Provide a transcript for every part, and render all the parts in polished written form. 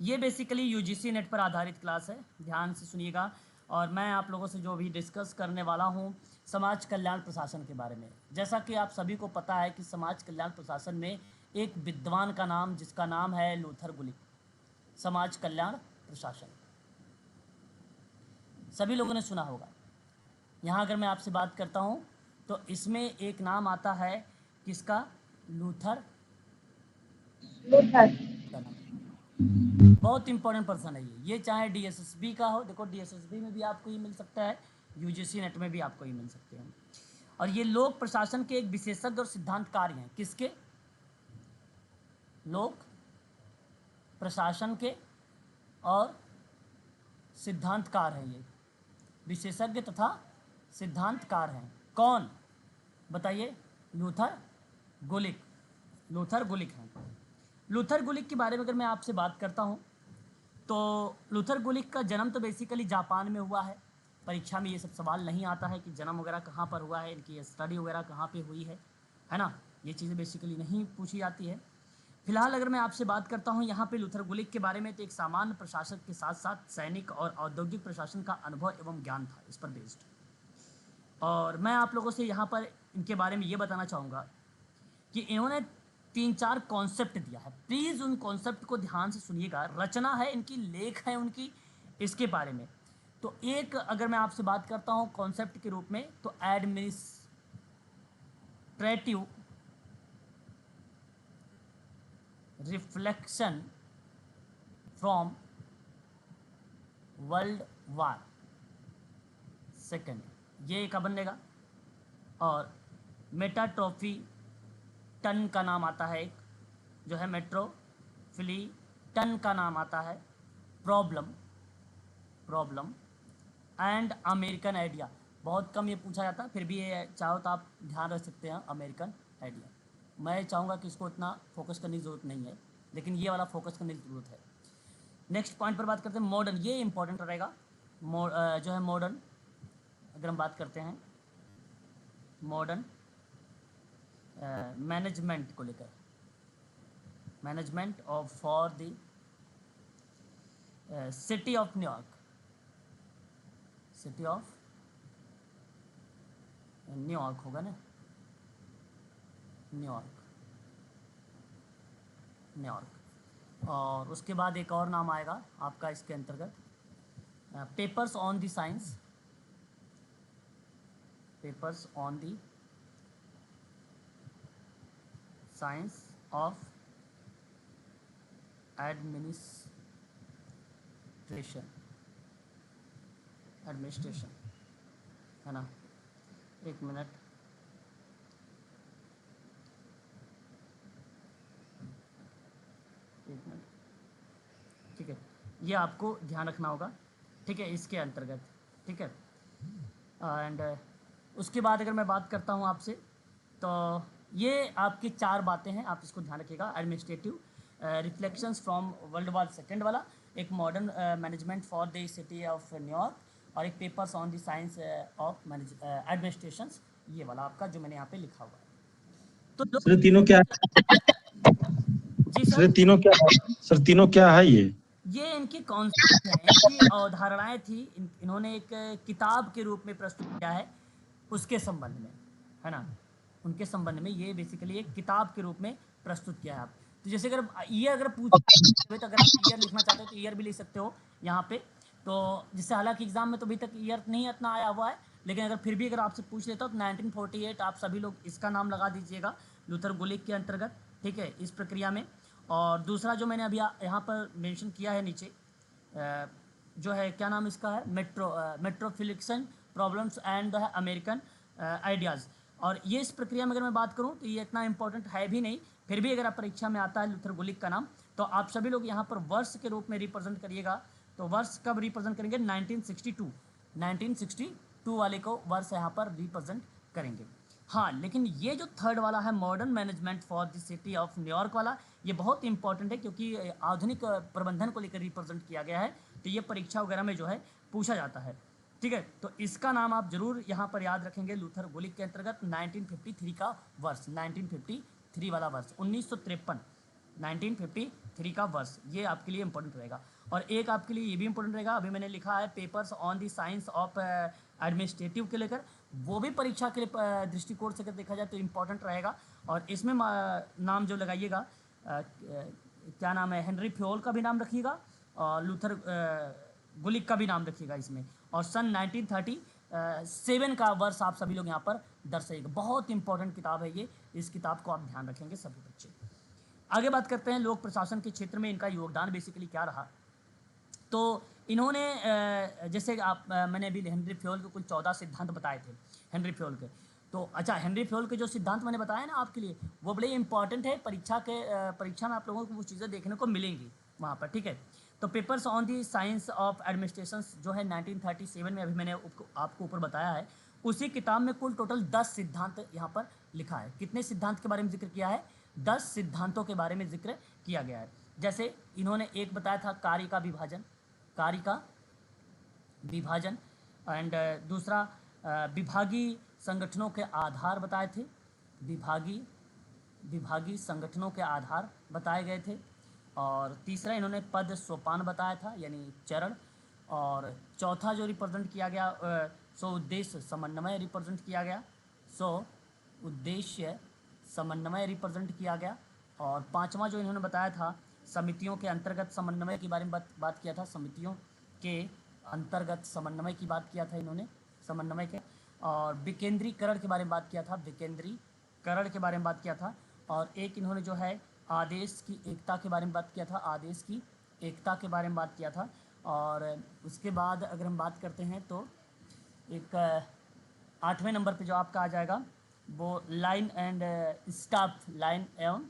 ये basically UGC net पर आधारित क्लास है, ध्यान से सुनिएगा। और मैं आप लोगों से जो भी डिस्कस करने वाला हूँ समाज कल्याण प्रशासन के बारे में। जैसा कि आप सभी को पता है कि समाज कल्याण प्रशासन में एक विद्वान का नाम, जिसका नाम है लूथर गुलिक। समाज कल्याण प्रशासन सभी लोगों ने सुना होगा। यहाँ अगर मैं आपसे बात करता हूँ तो इसमें एक नाम आता है किसका? Luther Luther. का नाम। बहुत इंपॉर्टेंट पर्सन है ये चाहे डीएसएसबी का हो, देखो डीएसएसबी में भी आपको ये मिल सकता है, यूजीसी नेट में भी आपको ये मिल सकते हैं। और ये लोक प्रशासन के एक विशेषज्ञ और सिद्धांतकार हैं। किसके? लोक प्रशासन के और सिद्धांतकार हैं, ये विशेषज्ञ तथा सिद्धांतकार हैं। कौन बताइए? लूथर गुलिक। लूथर गुलिक हैं। लूथर गुलिक के बारे में अगर मैं आपसे बात करता हूँ तो लूथर गुलिक का जन्म तो बेसिकली जापान में हुआ है। परीक्षा में ये सब सवाल नहीं आता है कि जन्म वगैरह कहाँ पर हुआ है, इनकी स्टडी वगैरह कहाँ पे हुई है ना, ये चीज़ें बेसिकली नहीं पूछी जाती है। फिलहाल अगर मैं आपसे बात करता हूँ यहाँ पे लूथर गुलिक के बारे में, तो एक सामान्य प्रशासक के साथ साथ सैनिक और औद्योगिक प्रशासन का अनुभव एवं ज्ञान था इस पर बेस्ड। और मैं आप लोगों से यहाँ पर इनके बारे में ये बताना चाहूँगा कि इन्होंने 3-4 कॉन्सेप्ट दिया है। प्लीज़ उन कॉन्सेप्ट को ध्यान से सुनिएगा। रचना है इनकी, लेख है उनकी इसके बारे में। तो एक अगर मैं आपसे बात करता हूँ कॉन्सेप्ट के रूप में, तो administrative reflection from world war second, ये एक बनेगा। और मेटाट्रॉफी टन का नाम आता है, एक जो है मेट्रोफिली टन का नाम आता है। प्रॉब्लम एंड अमेरिकन आइडिया, बहुत कम ये पूछा जाता है, फिर भी ये चाहो तो आप ध्यान रख सकते हैं। अमेरिकन आइडिया मैं चाहूँगा कि इसको इतना फोकस करने की ज़रूरत नहीं है, लेकिन ये वाला फोकस करने की ज़रूरत है। नेक्स्ट पॉइंट पर बात करते हैं मॉडर्न, ये इंपॉर्टेंट रहेगा। जो है मॉडर्न, अगर हम बात करते हैं मॉडर्न मैनेजमेंट को लेकर, management of for the city of New York, city of New York होगा ना, न्यूयॉर्क। और उसके बाद एक और नाम आएगा आपका इसके अंतर्गत, papers on the science, papers on the science of administration है ना। एक मिनट, ठीक है, ये आपको ध्यान रखना होगा, ठीक है, इसके अंतर्गत, ठीक है। एंड उसके बाद अगर मैं बात करता हूँ आपसे, तो ये आपकी 4 बातें हैं, आप इसको ध्यान रखिएगा। Administrative reflections from world war second वाला, एक modern management for the city of New York, और एक papers on the science of administrations, ये वाला आपका जो मैंने यहाँ पे लिखा हुआ है। तो सर तीनों क्या, जी सर सर, तीनों क्या, सर तीनों क्या है ये इनकी कॉन्सेप्ट हैं, इनकी अवधारणाएं थी। इन्होंने एक किताब के रूप में प्रस्तुत किया है उसके संबंध में, है ना, उनके संबंध में ये बेसिकली एक किताब के रूप में प्रस्तुत किया है। आप तो जैसे अगर ईयर अगर पूछ, तो अगर आप ईयर लिखना चाहते हो तो ईयर भी लिख सकते हो यहाँ पे। तो जिससे हालांकि एग्जाम में तो अभी तक ईयर नहीं इतना आया हुआ है, लेकिन अगर फिर भी अगर आपसे पूछ लेता हो तो 1948 आप सभी लोग इसका नाम लगा दीजिएगा लूथर गुलिक के अंतर्गत, ठीक है, इस प्रक्रिया में। और दूसरा जो मैंने अभी यहाँ पर मेंशन किया है नीचे, जो है क्या नाम इसका है, मेट्रोफिलिक्सन problems and the American ideas. और ये इस प्रक्रिया में अगर मैं बात करूँ तो ये इतना इंपॉर्टेंट है भी नहीं, फिर भी अगर आप परीक्षा में आता है लूथर गुलिक का नाम, तो आप सभी लोग यहाँ पर वर्ष के रूप में रिप्रेजेंट करिएगा। तो वर्ष कब रिप्रेजेंट करेंगे? 1962 वाले को वर्ष यहाँ पर रिप्रेजेंट करेंगे। हाँ, लेकिन ये जो थर्ड वाला है modern management for the city of New York वाला, ये बहुत इंपॉर्टेंट है क्योंकि आधुनिक प्रबंधन को लेकर रिप्रेजेंट किया गया है, तो ये परीक्षा वगैरह में जो है पूछा जाता है, ठीक है। तो इसका नाम आप जरूर यहाँ पर याद रखेंगे, लूथर गुलिक के अंतर्गत 1953 का वर्ष, 1953 वाला वर्ष, 1953 1953 का वर्ष, ये आपके लिए इंपॉर्टेंट रहेगा। और एक आपके लिए ये भी इंपॉर्टेंट रहेगा, अभी मैंने लिखा है papers on the science of administrative के लेकर, वो भी परीक्षा के लिए दृष्टिकोण से अगर देखा जाए तो इम्पोर्टेंट रहेगा। और इसमें नाम जो लगाइएगा क्या नाम है, हेनरी फ्योल का भी नाम रखिएगा और लूथर गुलिक का भी नाम रखिएगा इसमें। और सन 1937 का वर्ष आप सभी लोग यहाँ पर दर्शाइएगा। बहुत इंपॉर्टेंट किताब है ये, इस किताब को आप ध्यान रखेंगे सभी बच्चे। आगे बात करते हैं लोक प्रशासन के क्षेत्र में इनका योगदान बेसिकली क्या रहा। तो इन्होंने जैसे आप मैंने अभी हेनरी फ्योल के कुल 14 सिद्धांत बताए थे हेनरी फ्योल के। तो अच्छा, हेनरी फ्योल के जो सिद्धांत मैंने बताया ना आपके लिए, वो बड़े इंपॉर्टेंट है, परीक्षा में आप लोगों को वो चीज़ें देखने को मिलेंगी वहाँ पर, ठीक है। तो papers on the science of administration जो है 1937 में, अभी मैंने आपको ऊपर बताया है, उसी किताब में कुल टोटल 10 सिद्धांत यहाँ पर लिखा है। कितने सिद्धांत के बारे में जिक्र किया है? 10 सिद्धांतों के बारे में जिक्र किया गया है। जैसे इन्होंने एक बताया था कार्य का विभाजन, एंड दूसरा विभागीय संगठनों के आधार बताए थे, विभागीय संगठनों के आधार बताए गए थे। और तीसरा इन्होंने पद सोपान बताया था, यानी चरण। और चौथा जो रिप्रेजेंट किया गया उद्देश्य समन्वय रिप्रेजेंट किया गया, उद्देश्य समन्वय रिप्रेजेंट किया गया। और पांचवा जो इन्होंने बताया था समितियों के अंतर्गत समन्वय के बारे में बात किया था, समितियों के अंतर्गत समन्वय की बात किया था इन्होंने, समन्वय के। और विकेंद्रीकरण के बारे में बात किया था, विकेंद्रीकरण के बारे में बात किया था। और एक इन्होंने जो है आदेश की एकता के बारे में बात किया था, आदेश की एकता के बारे में बात किया था। और उसके बाद अगर हम बात करते हैं तो एक 8वें नंबर पे जो आपका आ जाएगा वो लाइन एंड स्टाफ, लाइन एवं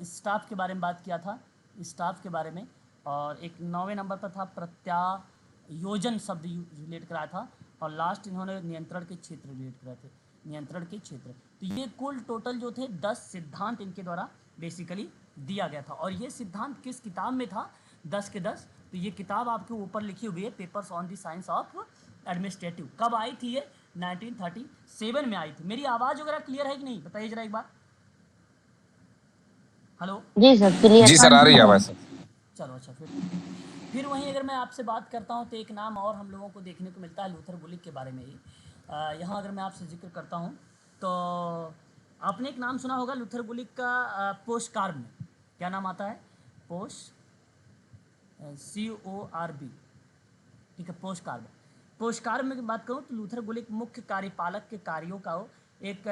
स्टाफ के बारे में बात किया था, स्टाफ के बारे में। और एक 9वें नंबर पर था प्रत्यायोजन शब्द रिलेट कराया था। और लास्ट इन्होंने नियंत्रण के क्षेत्र रिलेट कराए थे, नियंत्रण के क्षेत्र। तो ये कुल टोटल जो थे 10 सिद्धांत इनके द्वारा बेसिकली दिया गया था। और ये सिद्धांत किस किताब में था? 10 के 10। तो ये किताब आपके ऊपर लिखी हुई है, papers on the science of administrative. कब आई थी ये? 1937 में आई थी। मेरी आवाज़ वगैरह क्लियर है कि नहीं, बताइए जरा एक बार। हेलो जी सर, क्लियर। जी सर, आ रही है आवाज़। चलो अच्छा, फिर वहीं अगर मैं आपसे बात करता हूँ तो एक नाम और हम लोगों को देखने को मिलता है लूथर गुलिक के बारे में ही। यहाँ अगर मैं आपसे जिक्र करता हूँ तो आपने एक नाम सुना होगा लूथर गुलिक का, पोस्ट कार्ब में क्या नाम आता है? CORB, ठीक है, पोस्ट कार्ब। पोस्ट कार्ब में बात करूँ तो लूथर गुलिक मुख्य कार्यपालक के कार्यों का एक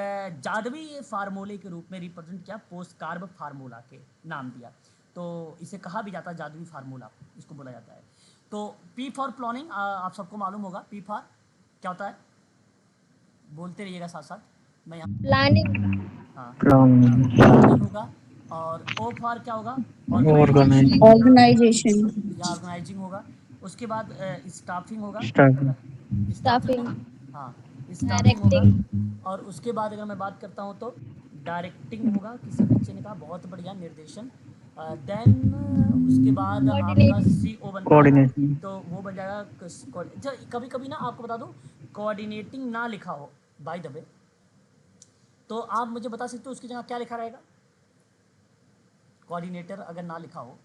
जादवी फार्मूले के रूप में रिप्रेजेंट किया, पोस्ट कार्ब फार्मूला के नाम दिया। तो इसे कहा भी जाता है जादुई फार्मूला, इसको बोला जाता है। तो P फॉर प्लानिंग, आप सबको मालूम होगा P फॉर क्या होता है, बोलते रहिएगा साथ साथ, मैं यहाँ प्लानिंग। हाँ प्लानिंग, होगा। और O फॉर क्या होगा? Organising, organisation. या ऑर्गेनाइजिंग होगा। उसके बाद स्टाफिंग होगा, स्टाफिंग, स्टाफिंग, स्टाफिग। हाँ स्टाफिंग होगा। डायरेक्टिंग। और उसके बाद अगर मैं बात करता हूँ तो डायरेक्टिंग होगा, किसी बच्चे ने कहा बहुत बढ़िया, निर्देशन। देन उसके बाद आपका CO बनता है, कोऑर्डिनेशन, तो वो बन जाएगा अच्छा, कभी कभी ना आपको बता दूँ कोऑर्डिनेटिंग ना लिखा हो बाय द वे, तो आप मुझे बता सकते हो उसकी जगह क्या लिखा रहेगा? कोऑर्डिनेटर अगर ना लिखा हो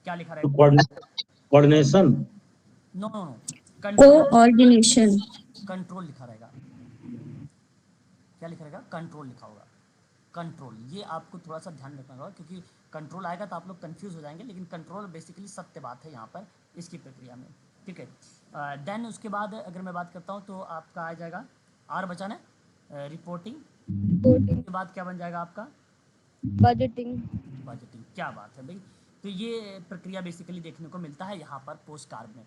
क्या लिखा रहेगा? Coordination, no no no, control, coordination. Control लिखा रहेगा। क्या लिखा रहेगा? कंट्रोल लिखा होगा, कंट्रोल। ये आपको थोड़ा सा ध्यान रखना होगा क्योंकि कंट्रोल आएगा तो आप लोग कंफ्यूज हो जाएंगे, लेकिन कंट्रोल बेसिकली सत्य बात है यहाँ पर इसकी प्रक्रिया में, ठीक है। देन उसके बाद अगर मैं बात करता हूँ तो आपका आ जाएगा R बचा है रिपोर्टिंग, रिपोर्टिंग। के बाद क्या बन जाएगा आपका? बजटिंग। बजटिंग। क्या बात है भाई। तो ये प्रक्रिया बेसिकली देखने को मिलता है यहाँ पर पोस्ट कार्ब में।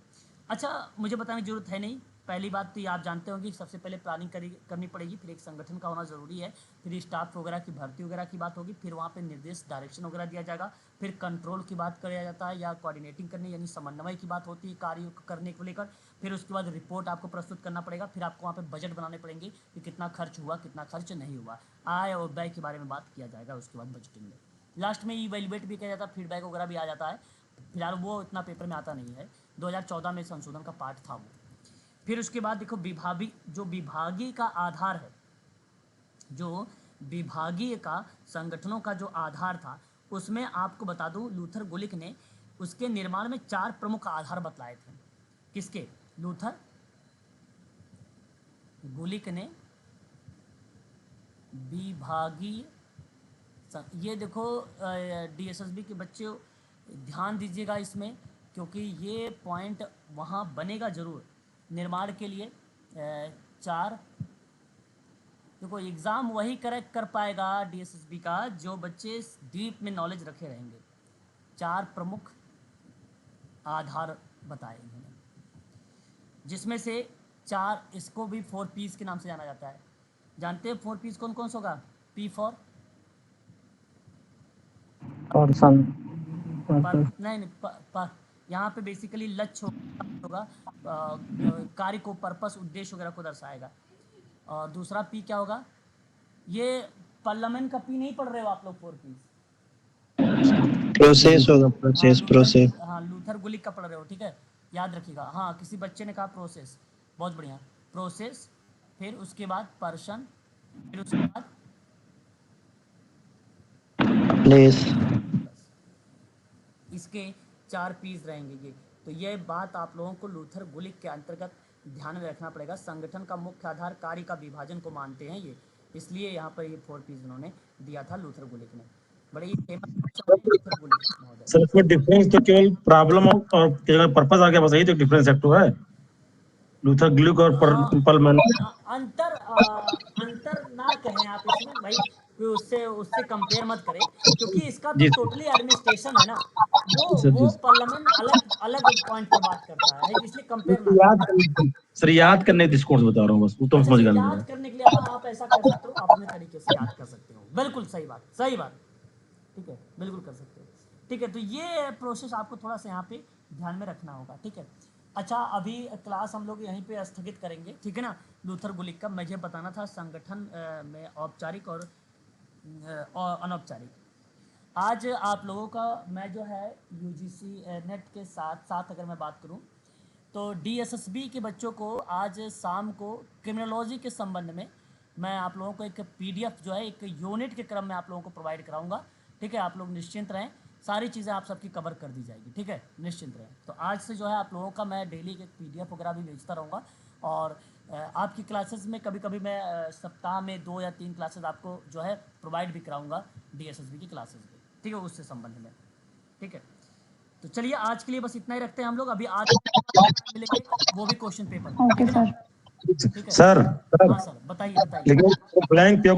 अच्छा, मुझे बताने की जरूरत है नहीं, पहली बात तो ये आप जानते होंगे कि सबसे पहले प्लानिंग करनी पड़ेगी, फिर एक संगठन का होना ज़रूरी है, फिर स्टाफ वगैरह की भर्ती वगैरह की बात होगी, फिर वहाँ पे निर्देश डायरेक्शन वगैरह दिया जाएगा, फिर कंट्रोल की बात किया जाता है या कोऑर्डिनेटिंग करने यानी समन्वय की बात होती है कार्य करने को लेकर, फिर उसके बाद रिपोर्ट आपको प्रस्तुत करना पड़ेगा, फिर आपको वहाँ पे बजट बनाने पड़ेंगे कि कितना खर्च हुआ कितना खर्च नहीं हुआ, आय और व्यय के बारे में बात किया जाएगा। उसके बाद बजटिंग में लास्ट में इवैल्यूएट भी किया जाता है, फीडबैक वगैरह भी आ जाता है। फिलहाल वो इतना पेपर में आता नहीं है, 2014 में संशोधन का पार्ट था वो। फिर उसके बाद देखो विभागीय, जो विभागीय का आधार है, जो विभागीय का संगठनों का जो आधार था, उसमें आपको बता दूं लूथर गुलिक ने उसके निर्माण में 4 प्रमुख आधार बतलाए थे। किसके? लूथर गुलिक ने विभागीय, ये देखो डीएसएसबी के बच्चे ध्यान दीजिएगा इसमें, क्योंकि ये पॉइंट वहाँ बनेगा जरूर निर्माण के लिए। 4 देखो एग्ज़ाम वही करेक्ट कर पाएगा डीएसएसबी का जो बच्चे डीप में नॉलेज रखे रहेंगे। 4 प्रमुख आधार बताए इन्होंने, जिसमें से 4, इसको भी 4 पीस के नाम से जाना जाता है। जानते हैं 4 पीस कौन कौन सा होगा? पी फॉर पर्सन, नहीं, यहाँ पे बेसिकली लक्ष्य होगा, कार्य को, पर्पस, उद्देश्य वगैरह को दर्शाएगा। और दूसरा पी क्या होगा? ये पार्लियामेंट का पी नहीं पढ़ रहे हो आप लोग? 4 पीस प्रोसेस होगा, प्रोसेस प्रोसेस। हाँ, लूथर गुलिक का पढ़ रहे हो, ठीक है, याद रखिएगा। हाँ, किसी बच्चे ने कहा प्रोसेस, बहुत बढ़िया। प्रोसेस, फिर उसके बाद पर्सन, फिर उसके बाद प्लेस। इसके 4 पीस रहेंगे ये। तो ये बात आप लोगों को लूथर गुलिक के अंतर्गत ध्यान में रखना पड़ेगा। संगठन का मुख्य आधार कार्य का विभाजन को मानते हैं ये, इसलिए यहाँ पर ये 4 पीस उन्होंने दिया था लूथर गुलिक ने। बड़े फेमस लूथर गुलिक महोदय। सर इसमें डिफरेंस तो केवल प्रॉब्लम और पर्पस आ गया, बस यही तो डिफरेंस है, लूथर गुलिक और पर्लमैन। अंतर ना कहें आप इसमें भाई, उससे कंपेयर मत करें, क्योंकि इसका तो टोटली एडमिनिस्ट्रेशन है ना, वो पार्लियामेंट अलग पॉइंट पर बात करता है, इसलिए कंपेयर ना। सर याद करने डिस्कोर्स बता रहा हूँ बस, वो तो समझ गया। याद करने के लिए आप ऐसा कर सकते हो, अपने तरीके से याद कर सकते हो। बिल्कुल सही बात, सही बात, ठीक है, बिल्कुल कर सकते हो। ठीक है, तो ये प्रोसेस आपको थोड़ा सा यहाँ पे ध्यान में रखना होगा, ठीक है। अच्छा, अभी क्लास हम लोग यहीं पे स्थगित करेंगे, ठीक है ना। लूथर गुलिक का मुझे बताना था संगठन में औपचारिक और अनौपचारिक। आज आप लोगों का मैं जो है यूजीसी नेट के साथ साथ अगर मैं बात करूं तो डीएसएसबी के बच्चों को आज शाम को क्रिमिनोलॉजी के संबंध में मैं आप लोगों को एक पीडीएफ जो है एक यूनिट के क्रम में आप लोगों को प्रोवाइड कराऊंगा, ठीक है। आप लोग निश्चिंत रहें, सारी चीज़ें आप सबकी कवर कर दी जाएगी, ठीक है, निश्चिंत रहें। तो आज से जो है आप लोगों का मैं डेली एक पीडीएफ वगैरह भी भेजता रहूँगा, और आपकी क्लासेस में कभी कभी मैं सप्ताह में 2 या 3 क्लासेस आपको जो है प्रोवाइड भी कराऊंगा डीएसएसबी की क्लासेस में, ठीक है, उससे संबंध में, ठीक है। तो चलिए आज के लिए बस इतना ही रखते हैं हम लोग। अभी आज मिलेंगे वो भी क्वेश्चन पेपर, ओके सर। ठीक है सर हाँ सर, बताइए। लेकिन ब्लैंक पे